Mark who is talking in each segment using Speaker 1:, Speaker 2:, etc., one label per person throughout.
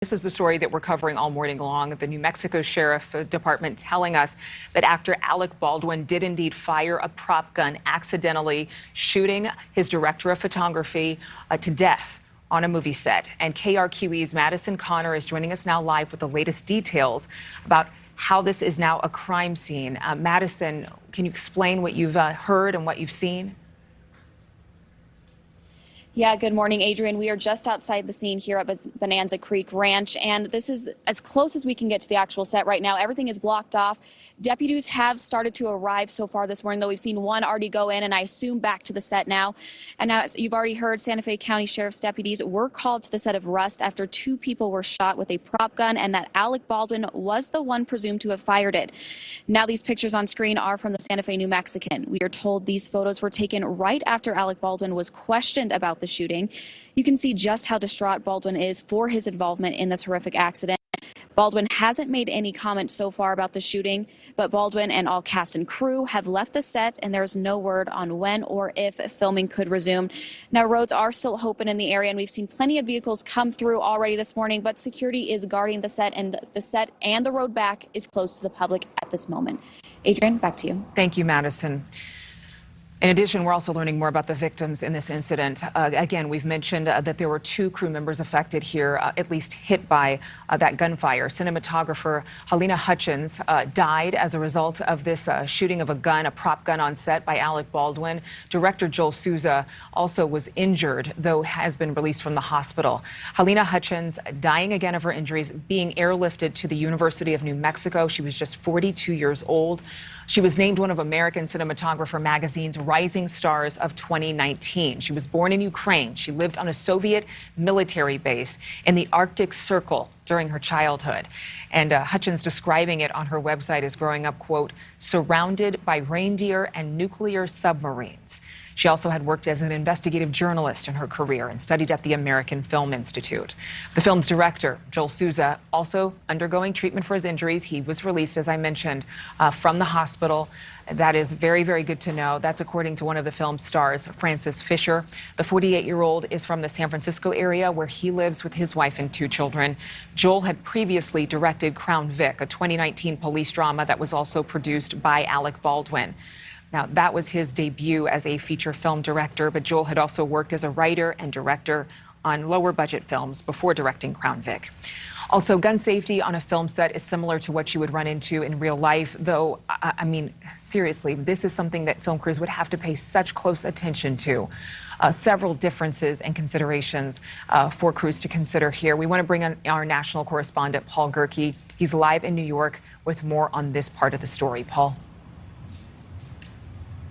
Speaker 1: This is the story that we're covering all morning long. The New Mexico Sheriff Department telling us that actor Alec Baldwin did indeed fire a prop gun, accidentally shooting his director of photography to death on a movie set. And KRQE's Madison Connor is joining us now live with the latest details about how this is now a crime scene. Madison, can you explain what you've heard and what you've seen?
Speaker 2: Yeah, good morning, Adrian. We are just outside the scene here at Bonanza Creek Ranch, and this is as close as we can get to the actual set right now. Everything is blocked off. Deputies have started to arrive so far this morning, though we've seen one already go in, and I assume back to the set now. And now, as you've already heard, Santa Fe County Sheriff's deputies were called to the set of Rust after 2 people were shot with a prop gun, and that Alec Baldwin was the one presumed to have fired it. Now, these pictures on screen are from the Santa Fe New Mexican. We are told these photos were taken right after Alec Baldwin was questioned about the shooting. You can see just how distraught Baldwin is for his involvement in this horrific accident. Baldwin hasn't made any comment so far about the shooting, but Baldwin and all cast and crew have left the set, and there's no word on when or if filming could resume. Now, roads are still open in the area, and we've seen plenty of vehicles come through already this morning, but security is guarding the set, and the road back is closed to the public at this moment. Adrian, back to you.
Speaker 1: Thank you, Madison. In addition, we're also learning more about the victims in this incident. Again, we've mentioned that there were 2 crew members affected here, at least hit by that gunfire. Cinematographer Halyna Hutchins died as a result of this shooting of a gun, a prop gun on set by Alec Baldwin. Director Joel Souza also was injured, though has been released from the hospital. Halyna Hutchins dying again of her injuries, being airlifted to the University of New Mexico. She was just 42 years old. She was named one of American Cinematographer magazine's Rising Stars of 2019. She was born in Ukraine. She lived on a Soviet military base in the Arctic Circle during her childhood. And Hutchins describing it on her website as growing up, quote, surrounded by reindeer and nuclear submarines. She also had worked as an investigative journalist in her career and studied at the American Film Institute. The film's director, Joel Souza, also undergoing treatment for his injuries. He was released, as I mentioned, from the hospital. That is very, very good to know. That's according to one of the film's stars, Francis Fisher. The 48-year-old is from the San Francisco area, where he lives with his wife and 2 children. Joel had previously directed Crown Vic, a 2019 police drama that was also produced by Alec Baldwin. Now, that was his debut as a feature film director, but Joel had also worked as a writer and director on lower budget films before directing Crown Vic. Also, gun safety on a film set is similar to what you would run into in real life, though, I mean, seriously, this is something that film crews would have to pay such close attention to. Several differences and considerations for crews to consider here. We want to bring on our national correspondent, Paul Gerke. He's live in New York with more on this part of the story. Paul.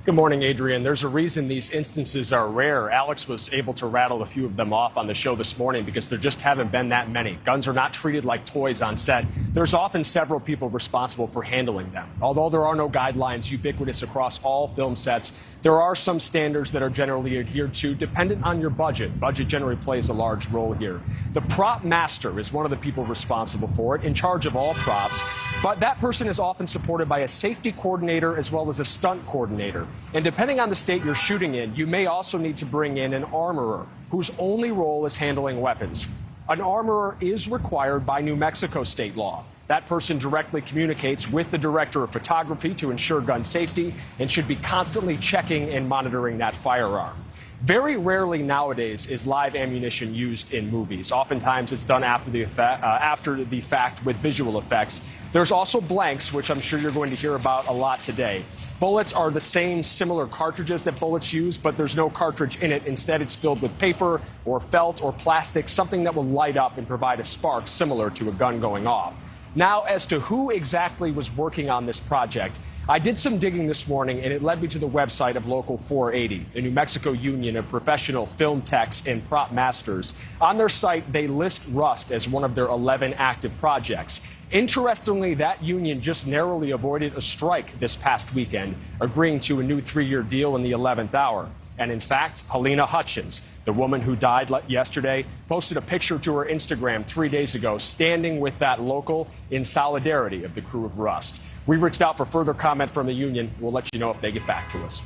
Speaker 3: Good morning, Adrian. There's a reason these instances are rare. Alex was able to rattle a few of them off on the show this morning because there just haven't been that many. Guns are not treated like toys on set. There's often several people responsible for handling them. Although there are no guidelines ubiquitous across all film sets, there are some standards that are generally adhered to dependent on your budget. Budget generally plays a large role here. The prop master is one of the people responsible for it, in charge of all props, but that person is often supported by a safety coordinator as well as a stunt coordinator. And depending on the state you're shooting in, you may also need to bring in an armorer whose only role is handling weapons. An armorer is required by New Mexico state law. That person directly communicates with the director of photography to ensure gun safety and should be constantly checking and monitoring that firearm. Very rarely nowadays is live ammunition used in movies. Oftentimes it's done after the fact with visual effects. There's also blanks, which I'm sure you're going to hear about a lot today. Bullets are the same similar cartridges that bullets use, but there's no cartridge in it. Instead, it's filled with paper or felt or plastic, something that will light up and provide a spark similar to a gun going off. Now, as to who exactly was working on this project, I did some digging this morning, and it led me to the website of Local 480, the New Mexico Union of Professional Film Techs and Prop Masters. On their site, they list Rust as one of their 11 active projects. Interestingly, that union just narrowly avoided a strike this past weekend, agreeing to a new 3-year deal in the 11th hour. And in fact, Halyna Hutchins, the woman who died yesterday, posted a picture to her Instagram 3 days ago, standing with that local in solidarity of the crew of Rust. We've reached out for further comment from the union. We'll let you know if they get back to us.